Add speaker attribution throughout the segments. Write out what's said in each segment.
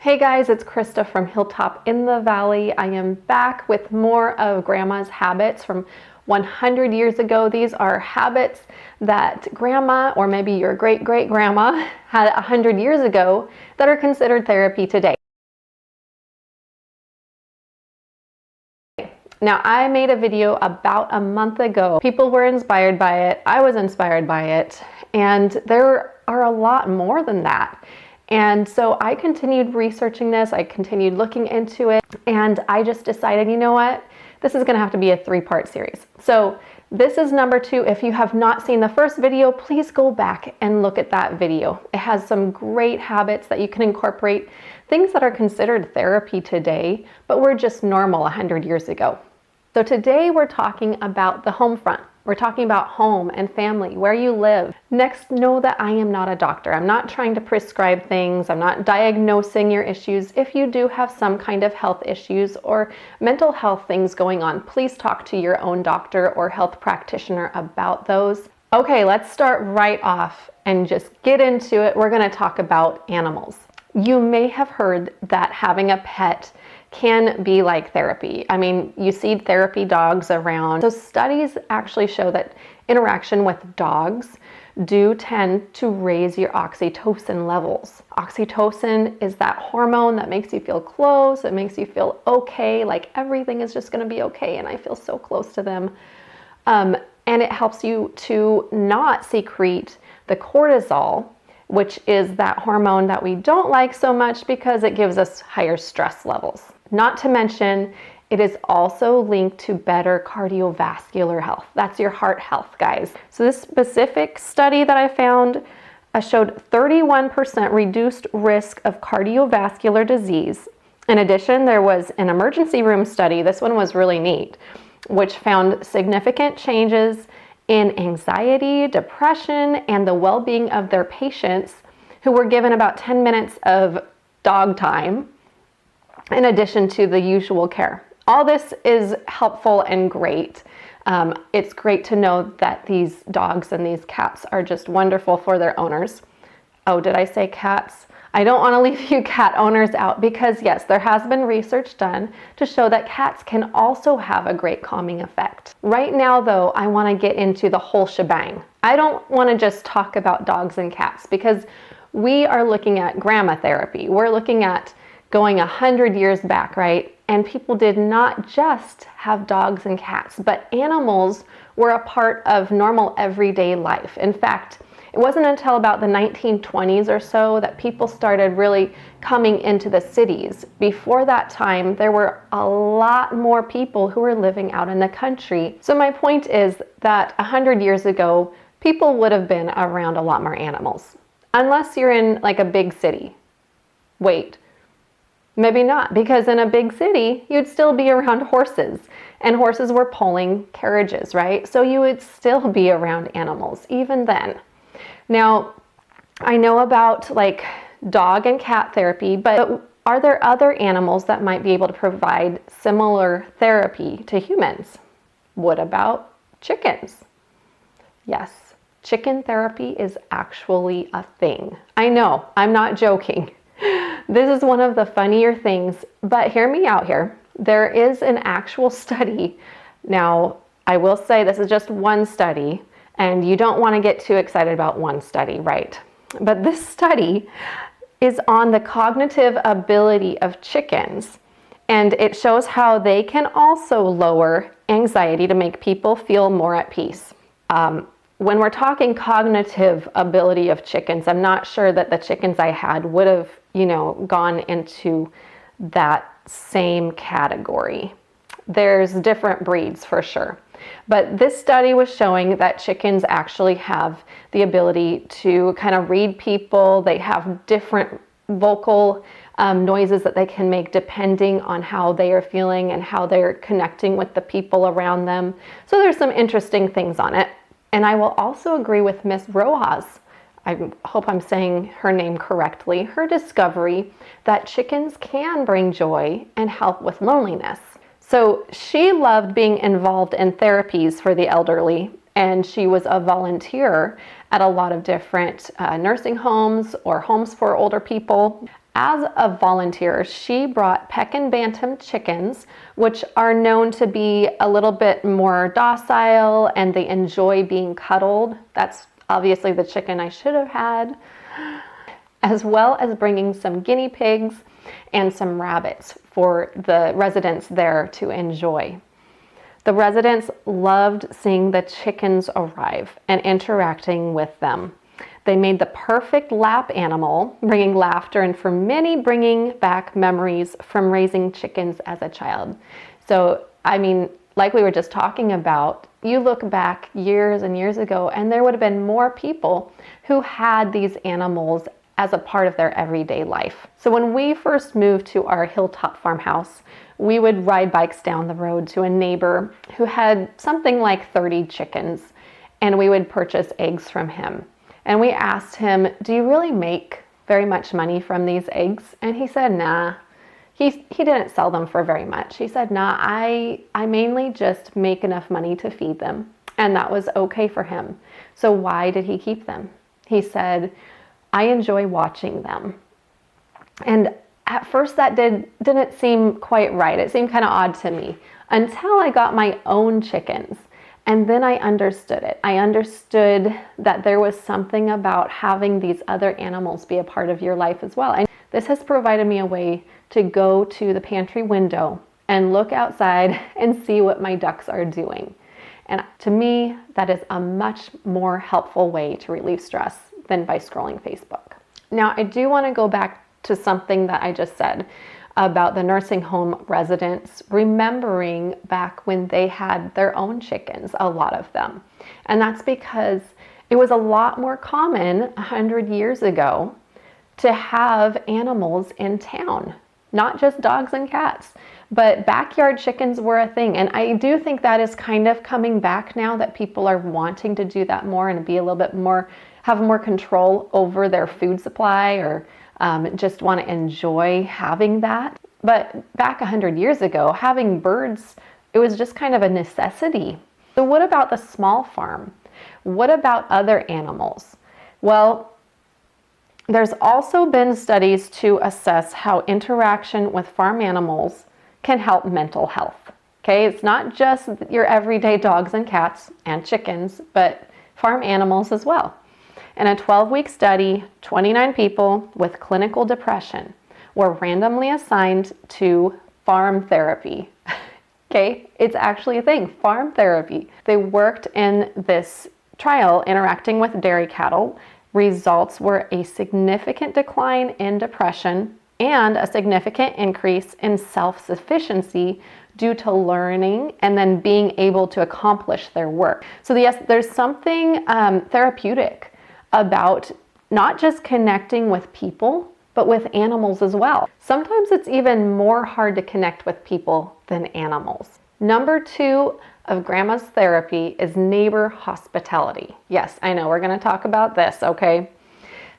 Speaker 1: Hey guys, it's Krista from Hilltop in the Valley. I am back with more of Grandma's habits from 100 years ago. These are habits that Grandma, or maybe your great-great-grandma, had 100 years ago that are considered therapy today. Now, I made a video about a month ago. People were inspired by it. I was inspired by it. And there are a lot more than that. And so I continued researching this. I continued looking into it. And I just decided, you know what? This is going to have to be a 3-part series. So this is number 2. If you have not seen the first video, please go back and look at that video. It has some great habits that you can incorporate, things that are considered therapy today, but were just normal 100 years ago. So today we're talking about the home front. We're talking about home and family, where you live. Next, know that I am not a doctor. I'm not trying to prescribe things. I'm not diagnosing your issues. If you do have some kind of health issues or mental health things going on, please talk to your own doctor or health practitioner about those. Okay, let's start right off and just get into it. We're going to talk about animals. You may have heard that having a pet can be like therapy. I mean, you see therapy dogs around. So studies actually show that interaction with dogs do tend to raise your oxytocin levels. Oxytocin is that hormone that makes you feel close. It makes you feel okay, like everything is just going to be okay and I feel so close to them. And it helps you to not secrete the cortisol, which is that hormone that we don't like so much because it gives us higher stress levels. Not to mention, it is also linked to better cardiovascular health. That's your heart health, guys. So this specific study that I found showed 31% reduced risk of cardiovascular disease. In addition, there was an emergency room study, this one was really neat, which found significant changes in anxiety, depression, and the well-being of their patients who were given about 10 minutes of dog time in addition to the usual care. All this is helpful and great. It's great to know that these dogs and these cats are just wonderful for their owners. Oh, did I say cats? I don't want to leave you cat owners out because yes, there has been research done to show that cats can also have a great calming effect. Right now though, I want to get into the whole shebang. I don't want to just talk about dogs and cats because we are looking at grandma therapy. We're looking at going 100 years back, right? And people did not just have dogs and cats, but animals were a part of normal everyday life. In fact, it wasn't until about the 1920s or so that people started really coming into the cities. Before that time, there were a lot more people who were living out in the country. So my point is that 100 years ago, people would have been around a lot more animals. Unless you're in like a big city. Wait, maybe not, because in a big city, you'd still be around horses. And horses were pulling carriages, right? So you would still be around animals, even then. Now, I know about like dog and cat therapy, but are there other animals that might be able to provide similar therapy to humans? What about chickens? Yes, chicken therapy is actually a thing. I know, I'm not joking. This is one of the funnier things, but hear me out here. There is an actual study. Now, I will say this is just one study, and you don't want to get too excited about one study, right? But this study is on the cognitive ability of chickens, and it shows how they can also lower anxiety to make people feel more at peace. When we're talking cognitive ability of chickens, I'm not sure that the chickens I had would have, gone into that same category. There's different breeds for sure. But this study was showing that chickens actually have the ability to kind of read people. They have different vocal noises that they can make depending on how they are feeling and how they're connecting with the people around them. So there's some interesting things on it. And I will also agree with Miss Rojas. I hope I'm saying her name correctly. Her discovery that chickens can bring joy and help with loneliness. So she loved being involved in therapies for the elderly, and she was a volunteer at a lot of different nursing homes or homes for older people. As a volunteer, she brought Pekin Bantam chickens, which are known to be a little bit more docile and they enjoy being cuddled. That's obviously the chicken I should have had, as well as bringing some guinea pigs and some rabbits for the residents there to enjoy. The residents loved seeing the chickens arrive and interacting with them. They made the perfect lap animal, bringing laughter and for many bringing back memories from raising chickens as a child. So, I mean, like we were just talking about, you look back years and years ago and there would have been more people who had these animals as a part of their everyday life. So when we first moved to our Hilltop farmhouse, we would ride bikes down the road to a neighbor who had something like 30 chickens, and we would purchase eggs from him. And we asked him, do you really make very much money from these eggs? And he said, nah. He didn't sell them for very much. He said, nah, I mainly just make enough money to feed them. And that was okay for him. So why did he keep them? He said, I enjoy watching them. And at first that didn't seem quite right. It seemed kind of odd to me until I got my own chickens. And then I understood it. I understood that there was something about having these other animals be a part of your life as well. And this has provided me a way to go to the pantry window and look outside and see what my ducks are doing. And to me, that is a much more helpful way to relieve stress than by scrolling Facebook. Now, I do want to go back to something that I just said about the nursing home residents remembering back when they had their own chickens, a lot of them. And that's because it was a lot more common 100 years ago to have animals in town, not just dogs and cats, but backyard chickens were a thing. And I do think that is kind of coming back now, that people are wanting to do that more and be a little bit more, have more control over their food supply, or just want to enjoy having that. But back 100 years ago, having birds, it was just kind of a necessity. So what about the small farm? What about other animals? Well, there's also been studies to assess how interaction with farm animals can help mental health. Okay, it's not just your everyday dogs and cats and chickens, but farm animals as well. In a 12-week study, 29 people with clinical depression were randomly assigned to farm therapy. Okay, it's actually a thing, farm therapy. They worked in this trial interacting with dairy cattle. Results were a significant decline in depression and a significant increase in self-sufficiency due to learning and then being able to accomplish their work. So yes, there's something therapeutic about not just connecting with people, but with animals as well. Sometimes it's even more hard to connect with people than animals. Number 2 of Grandma's therapy is neighbor hospitality. Yes, I know we're going to talk about this, okay?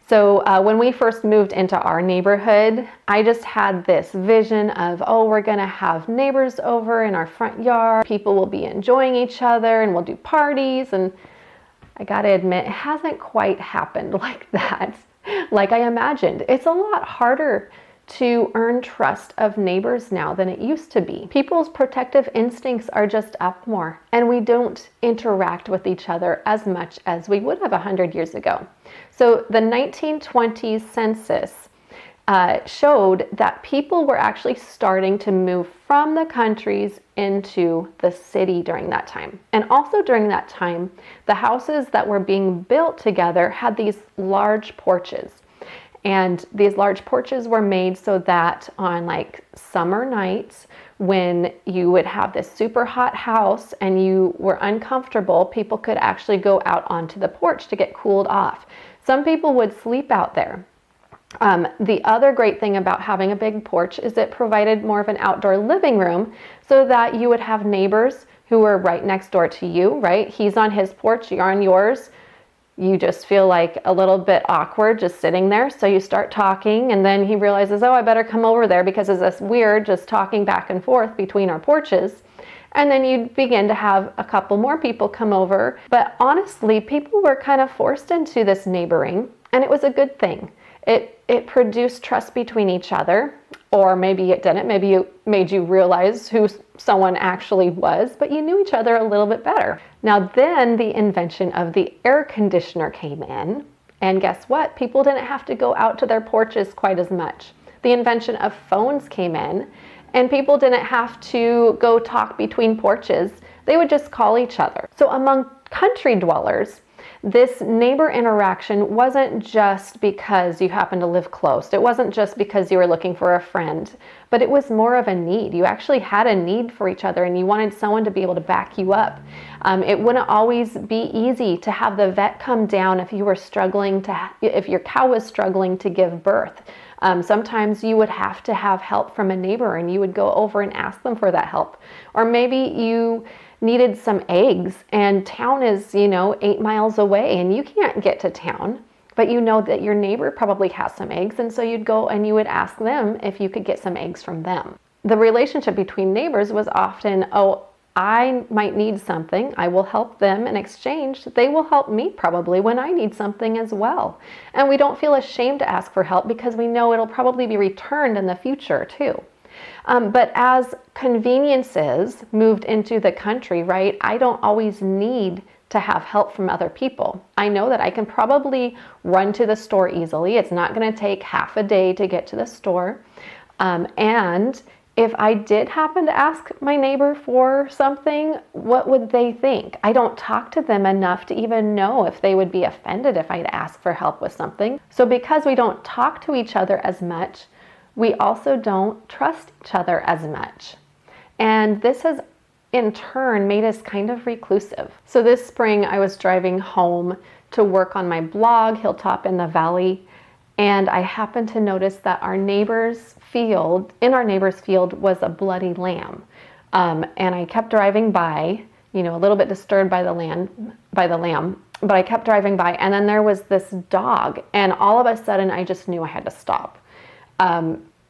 Speaker 1: So when we first moved into our neighborhood, I just had this vision of, oh, we're going to have neighbors over in our front yard. People will be enjoying each other and we'll do parties. And I got to admit, it hasn't quite happened like that, like I imagined. It's a lot harder to earn trust of neighbors now than it used to be. People's protective instincts are just up more, and we don't interact with each other as much as we would have 100 years ago. So the 1920s census showed that people were actually starting to move from the countries into the city during that time. And also during that time, the houses that were being built together had these large porches. And these large porches were made so that on like summer nights, when you would have this super hot house and you were uncomfortable, people could actually go out onto the porch to get cooled off. Some people would sleep out there. The other great thing about having a big porch is it provided more of an outdoor living room so that you would have neighbors who were right next door to you, right? He's on his porch, you're on yours. You just feel like a little bit awkward just sitting there. So you start talking and then he realizes, oh, I better come over there because it's this weird just talking back and forth between our porches. And then you begin to have a couple more people come over. But honestly, people were kind of forced into this neighboring, and it was a good thing. It produced trust between each other, or maybe it didn't. Maybe it made you realize who someone actually was, but you knew each other a little bit better. Now then the invention of the air conditioner came in, and guess what? People didn't have to go out to their porches quite as much. The invention of phones came in, and people didn't have to go talk between porches. They would just call each other. So among country dwellers, this neighbor interaction wasn't just because you happened to live close. It wasn't just because you were looking for a friend, but it was more of a need. You actually had a need for each other, and you wanted someone to be able to back you up. It wouldn't always be easy to have the vet come down if you were struggling if your cow was struggling to give birth. Sometimes you would have to have help from a neighbor, and you would go over and ask them for that help. Or maybe you needed some eggs, and town is, 8 miles away, and you can't get to town, but you know that your neighbor probably has some eggs, and so you'd go and you would ask them if you could get some eggs from them. The relationship between neighbors was often, oh, I might need something, I will help them in exchange. They will help me probably when I need something as well. And we don't feel ashamed to ask for help because we know it'll probably be returned in the future too. But as conveniences moved into the country, right, I don't always need to have help from other people. I know that I can probably run to the store easily. It's not going to take half a day to get to the store. And if I did happen to ask my neighbor for something, what would they think? I don't talk to them enough to even know if they would be offended if I'd ask for help with something. So because we don't talk to each other as much, we also don't trust each other as much. And this has in turn made us kind of reclusive. So this spring I was driving home to work on my blog, Hilltop in the Valley, and I happened to notice that in our neighbor's field was a bloody lamb. And I kept driving by, a little bit disturbed by the lamb, but I kept driving by, and then there was this dog, and all of a sudden I just knew I had to stop.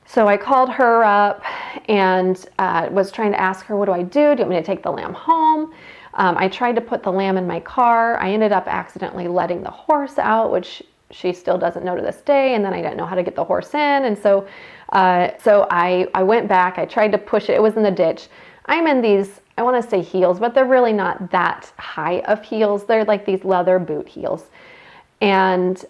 Speaker 1: So I called her up and was trying to ask her, what do I do? Do you want me to take the lamb home? I tried to put the lamb in my car. I ended up accidentally letting the horse out, which she still doesn't know to this day. And then I didn't know how to get the horse in. And so I went back. I tried to push it. It was in the ditch. I'm in these, I want to say heels, but they're really not that high of heels. They're like these leather boot heels. And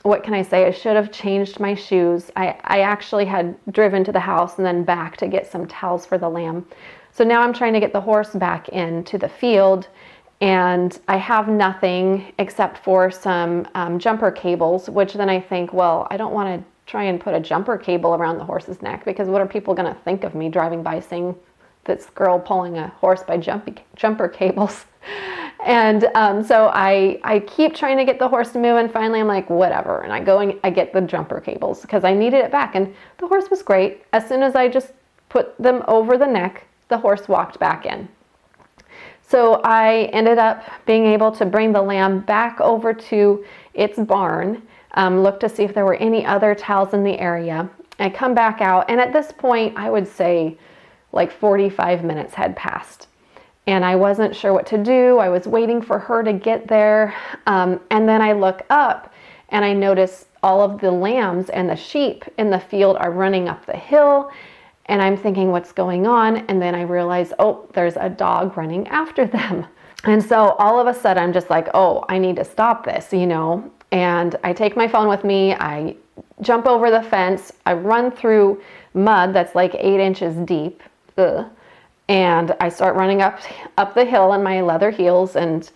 Speaker 1: what can I say? I should have changed my shoes. I actually had driven to the house and then back to get some towels for the lamb. So now I'm trying to get the horse back into the field, and I have nothing except for some jumper cables, which then I think, well, I don't want to try and put a jumper cable around the horse's neck, because what are people going to think of me driving by seeing this girl pulling a horse by jumper cables? And so I keep trying to get the horse to move, and finally I'm like, whatever. And I go and I get the jumper cables because I needed it back. And the horse was great. As soon as I just put them over the neck, the horse walked back in. So I ended up being able to bring the lamb back over to its barn, look to see if there were any other towels in the area. I come back out, and at this point, I would say like 45 minutes had passed. And I wasn't sure what to do. I was waiting for her to get there. And then I look up and I notice all of the lambs and the sheep in the field are running up the hill. And I'm thinking, what's going on? And then I realize, oh, there's a dog running after them. And so all of a sudden I'm just like, oh, I need to stop this, And I take my phone with me. I jump over the fence. I run through mud that's like 8 inches deep. Ugh. And I start running up the hill in my leather heels, and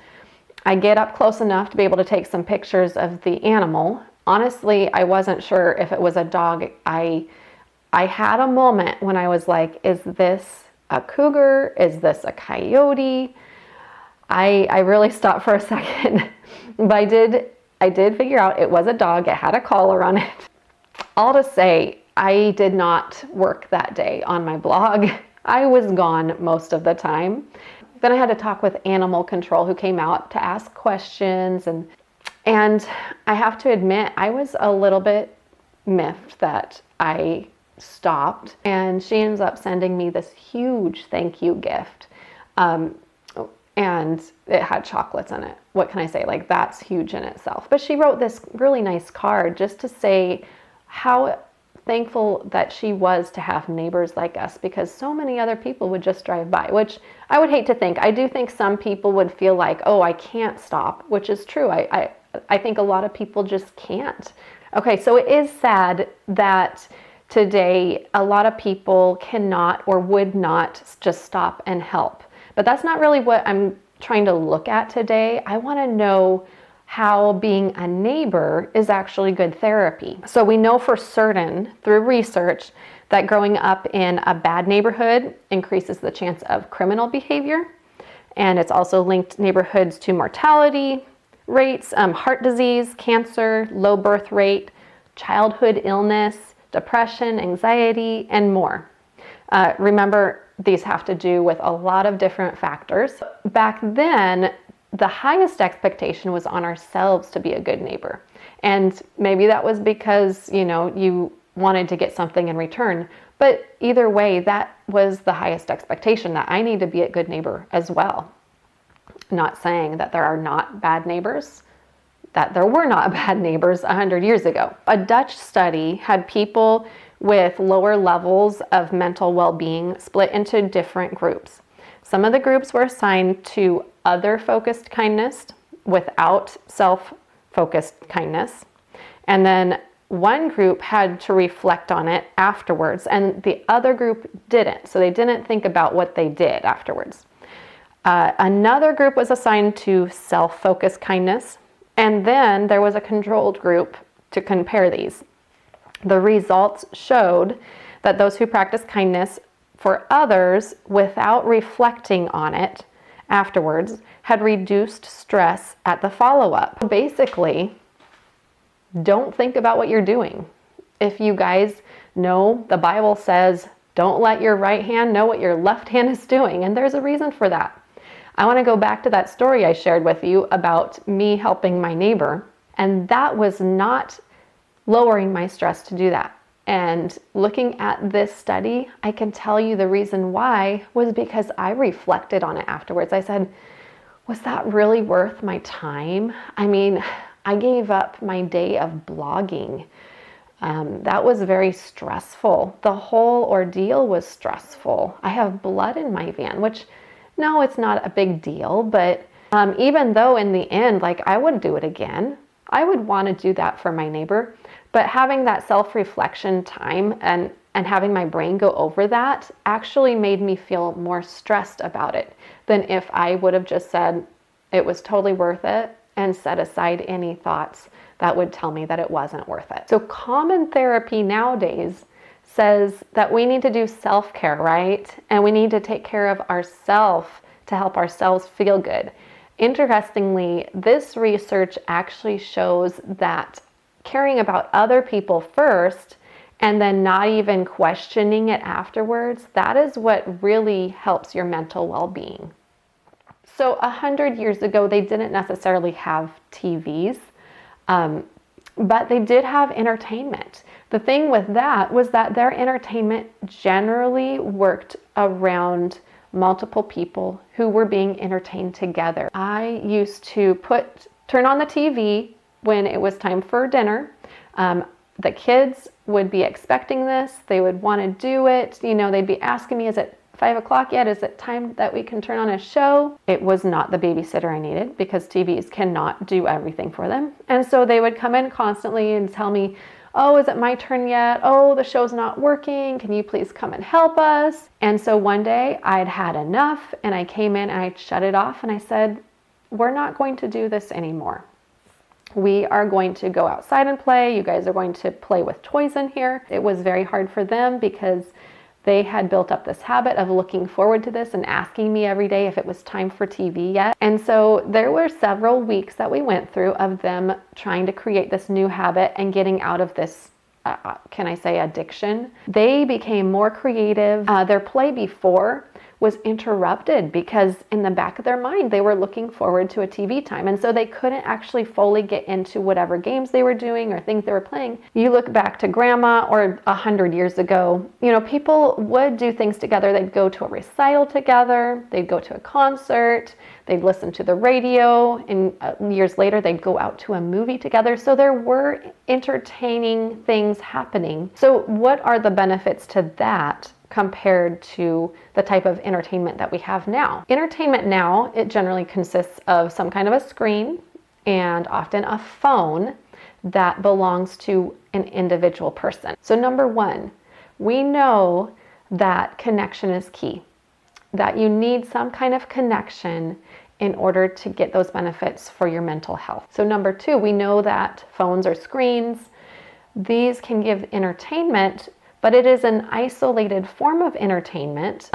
Speaker 1: I get up close enough to be able to take some pictures of the animal. Honestly, I wasn't sure if it was a dog. I had a moment when I was like, is this a cougar? Is this a coyote? I really stopped for a second, but I did figure out it was a dog. It had a collar on it. All to say, I did not work that day on my blog. I was gone most of the time. Then I had to talk with animal control, who came out to ask questions. And I have to admit, I was a little bit miffed that I stopped. And she ends up sending me this huge thank you gift. And and it had chocolates in it. What can I say? Like, that's huge in itself. But she wrote this really nice card just to say how thankful that she was to have neighbors like us, because so many other people would just drive by, which I would hate to think. I do think some people would feel like, oh, I can't stop, which is true. I think a lot of people just can't. Okay, so it is sad that today a lot of people cannot or would not just stop and help. But that's not really what I'm trying to look at today. I want to know how being a neighbor is actually good therapy. So we know for certain through research that growing up in a bad neighborhood increases the chance of criminal behavior. And it's also linked neighborhoods to mortality rates, heart disease, cancer, low birth rate, childhood illness, depression, anxiety, and more. Remember, these have to do with a lot of different factors. Back then, the highest expectation was on ourselves to be a good neighbor. And maybe that was because, you wanted to get something in return. But either way, that was the highest expectation, that I need to be a good neighbor as well. Not saying that there are not bad neighbors, that there were not bad neighbors 100 years ago. A Dutch study had people with lower levels of mental well-being split into different groups. Some of the groups were assigned to other-focused kindness without self-focused kindness. And then one group had to reflect on it afterwards, and the other group didn't. So they didn't think about what they did afterwards. Another group was assigned to self-focused kindness, and then there was a controlled group to compare these. The results showed that those who practiced kindness for others without reflecting on it afterwards had reduced stress at the follow-up. Basically, don't think about what you're doing. If you guys know, the Bible says, don't let your right hand know what your left hand is doing, and there's a reason for that. I want to go back to that story I shared with you about me helping my neighbor, and that was not lowering my stress to do that. And looking at this study, I can tell you the reason why was because I reflected on it afterwards. I said, was that really worth my time? I mean, I gave up my day of blogging. That was very stressful. The whole ordeal was stressful. I have blood in my van, which, no, it's not a big deal, but even though in the end, like, I would do it again, I would want to do that for my neighbor. But having that self-reflection time and having my brain go over that actually made me feel more stressed about it than if I would have just said it was totally worth it and set aside any thoughts that would tell me that it wasn't worth it. So common therapy nowadays says that we need to do self-care, right? And we need to take care of ourselves to help ourselves feel good. Interestingly, this research actually shows that caring about other people first and then not even questioning it afterwards, that is what really helps your mental well-being. So 100 years ago, they didn't necessarily have TVs, but they did have entertainment. The thing with that was that their entertainment generally worked around multiple people who were being entertained together. I used to turn on the TV when it was time for dinner. The kids would be expecting this. They would want to do it. They'd be asking me, is it 5 o'clock yet? Is it time that we can turn on a show? It was not the babysitter I needed, because TVs cannot do everything for them. And so they would come in constantly and tell me, oh, is it my turn yet? Oh, the show's not working. Can you please come and help us? And so one day I'd had enough, and I came in and I shut it off, and I said, we're not going to do this anymore. We are going to go outside and play. You guys are going to play with toys in here. It was very hard for them because they had built up this habit of looking forward to this and asking me every day if it was time for TV yet. And so there were several weeks that we went through of them trying to create this new habit and getting out of this, can I say, addiction. They became more creative. Their play before was interrupted because in the back of their mind, they were looking forward to a TV time. And so they couldn't actually fully get into whatever games they were doing or things they were playing. You look back to grandma or 100 years ago, people would do things together. They'd go to a recital together. They'd go to a concert. They'd listen to the radio. And years later, they'd go out to a movie together. So there were entertaining things happening. So what are the benefits to that compared to the type of entertainment that we have now? Entertainment now, it generally consists of some kind of a screen and often a phone that belongs to an individual person. So number one, we know that connection is key, that you need some kind of connection in order to get those benefits for your mental health. So number two, we know that phones or screens, these can give entertainment, but it is an isolated form of entertainment.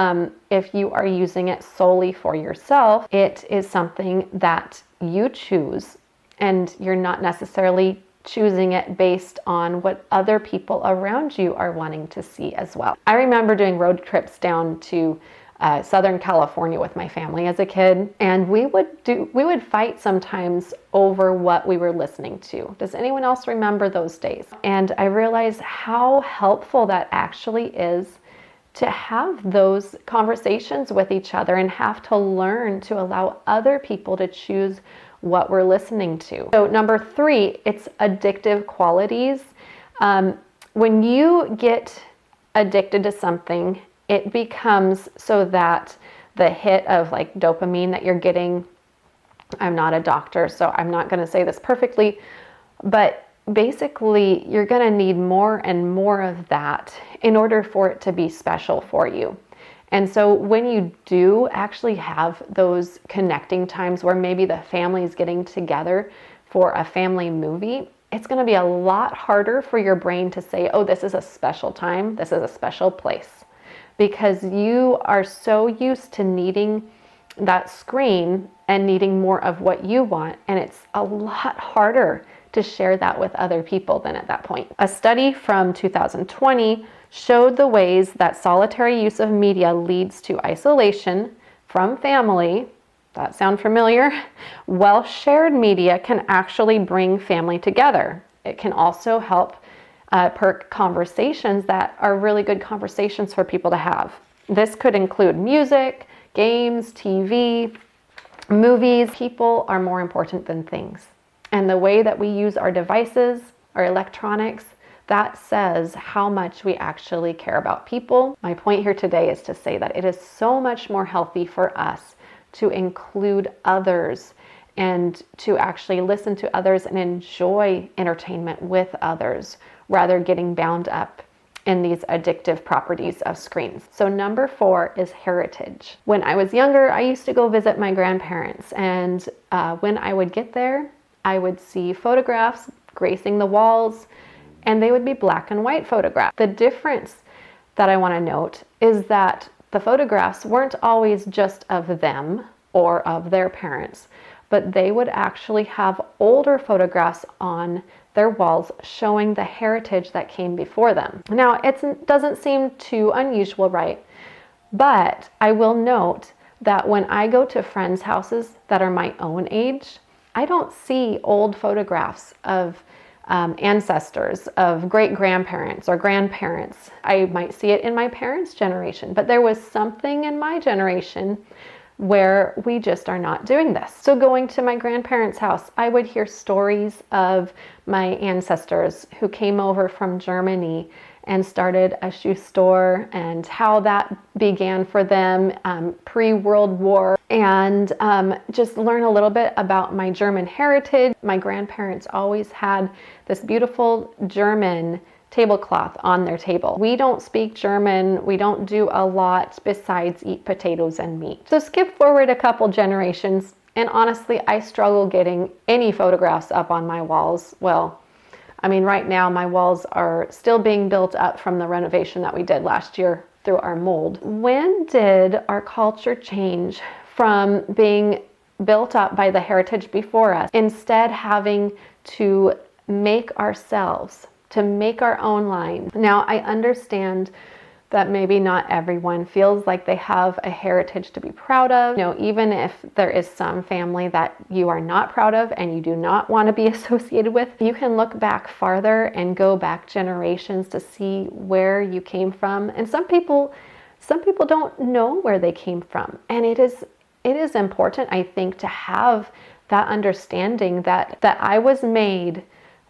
Speaker 1: If you are using it solely for yourself, it is something that you choose, and you're not necessarily choosing it based on what other people around you are wanting to see as well. I remember doing road trips down to Southern California with my family as a kid, and we would fight sometimes over what we were listening to. Does anyone else remember those days? And I realized how helpful that actually is to have those conversations with each other and have to learn to allow other people to choose what we're listening to. So number three, it's addictive qualities. When you get addicted to something, it becomes so that the hit of like dopamine that you're getting, I'm not a doctor, so I'm not going to say this perfectly, but basically you're going to need more and more of that in order for it to be special for you. And so when you do actually have those connecting times where maybe the family's getting together for a family movie, it's going to be a lot harder for your brain to say, oh, this is a special time, this is a special place. Because you are so used to needing that screen and needing more of what you want. And it's a lot harder to share that with other people than at that point. A study from 2020 showed the ways that solitary use of media leads to isolation from family. That sound familiar? Well, shared media can actually bring family together. It can also help perk conversations that are really good conversations for people to have. This could include music, games, TV, movies. People are more important than things. And the way that we use our devices, our electronics, that says how much we actually care about people. My point here today is to say that it is so much more healthy for us to include others and to actually listen to others and enjoy entertainment with others, rather getting bound up in these addictive properties of screens. So number four is heritage. When I was younger, I used to go visit my grandparents, and when I would get there, I would see photographs gracing the walls, and they would be black and white photographs. The difference that I want to note is that the photographs weren't always just of them or of their parents, but they would actually have older photographs on their walls showing the heritage that came before them. Now, it doesn't seem too unusual, right? But I will note that when I go to friends' houses that are my own age, I don't see old photographs of ancestors, of great-grandparents or grandparents. I might see it in my parents' generation, but there was something in my generation where we just are not doing this. So going to my grandparents' house, I would hear stories of my ancestors who came over from Germany and started a shoe store and how that began for them pre-World War, and just learn a little bit about my German heritage. My grandparents always had this beautiful German tablecloth on their table. We don't speak German. We don't do a lot besides eat potatoes and meat. So skip forward a couple generations, and honestly, I struggle getting any photographs up on my walls. Well, I mean, right now my walls are still being built up from the renovation that we did last year through our mold. When did our culture change from being built up by the heritage before us, instead having to make ourselves, to make our own line? Now, I understand that maybe not everyone feels like they have a heritage to be proud of. Even if there is some family that you are not proud of and you do not want to be associated with, you can look back farther and go back generations to see where you came from. And some people don't know where they came from. And it is important, I think, to have that understanding that I was made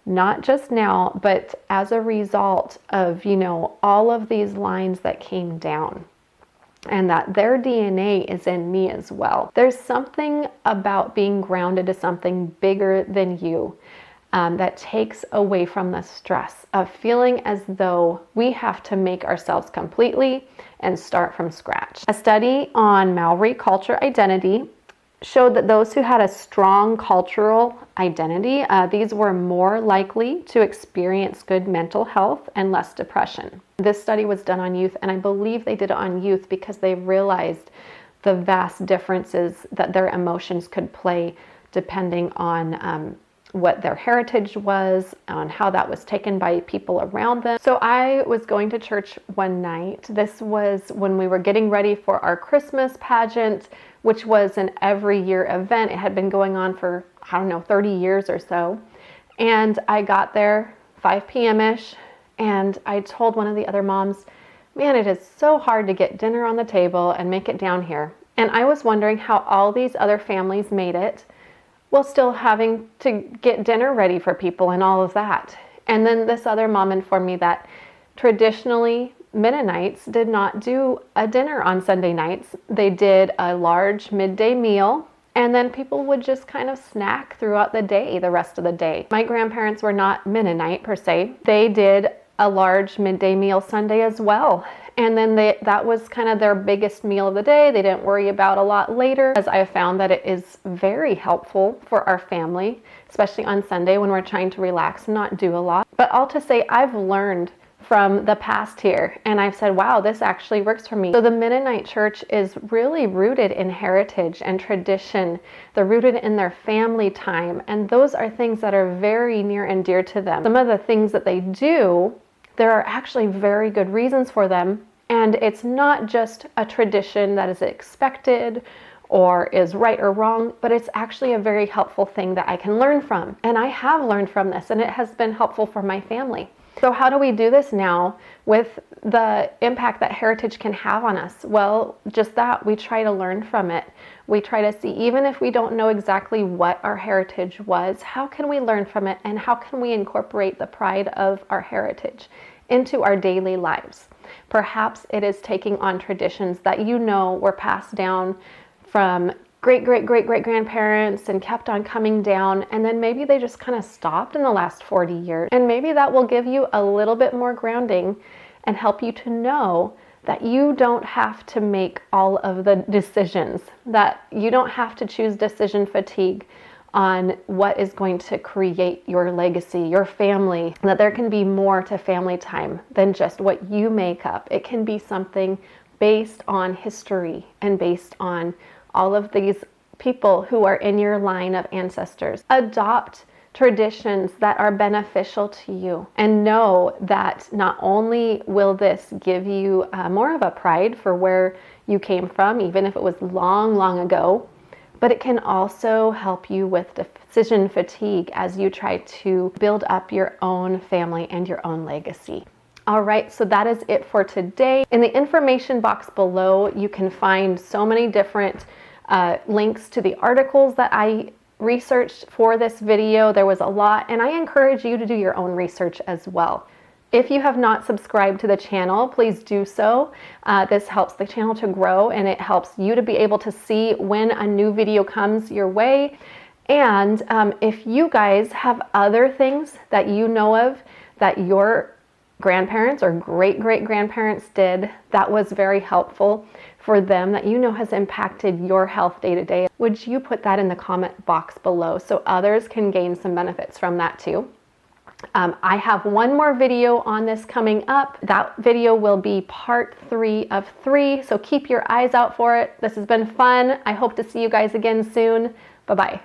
Speaker 1: not just now, but as a result of, all of these lines that came down, and that their DNA is in me as well. There's something about being grounded to something bigger than you that takes away from the stress of feeling as though we have to make ourselves completely and start from scratch. A study on Maori culture identity showed that those who had a strong cultural identity, these were more likely to experience good mental health and less depression. This study was done on youth, and I believe they did it on youth because they realized the vast differences that their emotions could play depending on what their heritage was, on how that was taken by people around them. So I was going to church one night. This was when we were getting ready for our Christmas pageant, which was an every year event. It had been going on for, 30 years or so. And I got there 5 p.m.-ish, and I told one of the other moms, man, it is so hard to get dinner on the table and make it down here. And I was wondering how all these other families made it while still having to get dinner ready for people and all of that. And then this other mom informed me that traditionally Mennonites did not do a dinner on Sunday nights. They did a large midday meal, and then people would just kind of snack throughout the day, the rest of the day. My grandparents were not Mennonite per se. They did a large midday meal Sunday as well. And then that was kind of their biggest meal of the day. They didn't worry about a lot later, as I have found that it is very helpful for our family, especially on Sunday when we're trying to relax and not do a lot. But all to say, I've learned from the past here, and I've said, wow, this actually works for me. So the Mennonite church is really rooted in heritage and tradition. They're rooted in their family time, and those are things that are very near and dear to them. Some of the things that they do, there are actually very good reasons for them, and it's not just a tradition that is expected or is right or wrong, but it's actually a very helpful thing that I can learn from. And I have learned from this, and it has been helpful for my family. So how do we do this now with the impact that heritage can have on us? Well, just that, we try to learn from it. We try to see, even if we don't know exactly what our heritage was, how can we learn from it, and how can we incorporate the pride of our heritage into our daily lives? Perhaps it is taking on traditions that were passed down from great-great-great-great-grandparents and kept on coming down, and then maybe they just kind of stopped in the last 40 years. And maybe that will give you a little bit more grounding and help you to know that you don't have to make all of the decisions, that you don't have to choose decision fatigue on what is going to create your legacy, your family, that there can be more to family time than just what you make up. It can be something based on history and based on all of these people who are in your line of ancestors. Adopt traditions that are beneficial to you, and know that not only will this give you more of a pride for where you came from, even if it was long, long ago, but it can also help you with decision fatigue as you try to build up your own family and your own legacy. All right, so that is it for today. In the information box below, you can find so many different links to the articles that I researched for this video. There was a lot, and I encourage you to do your own research as well. If you have not subscribed to the channel, please do so. This helps the channel to grow, and it helps you to be able to see when a new video comes your way. And if you guys have other things that you know of that your grandparents or great-great-grandparents did that was very helpful for them, that has impacted your health day to day, would you put that in the comment box below so others can gain some benefits from that too? I have one more video on this coming up. That video will be part 3 of 3, so keep your eyes out for it. This has been fun. I hope to see you guys again soon. Bye-bye.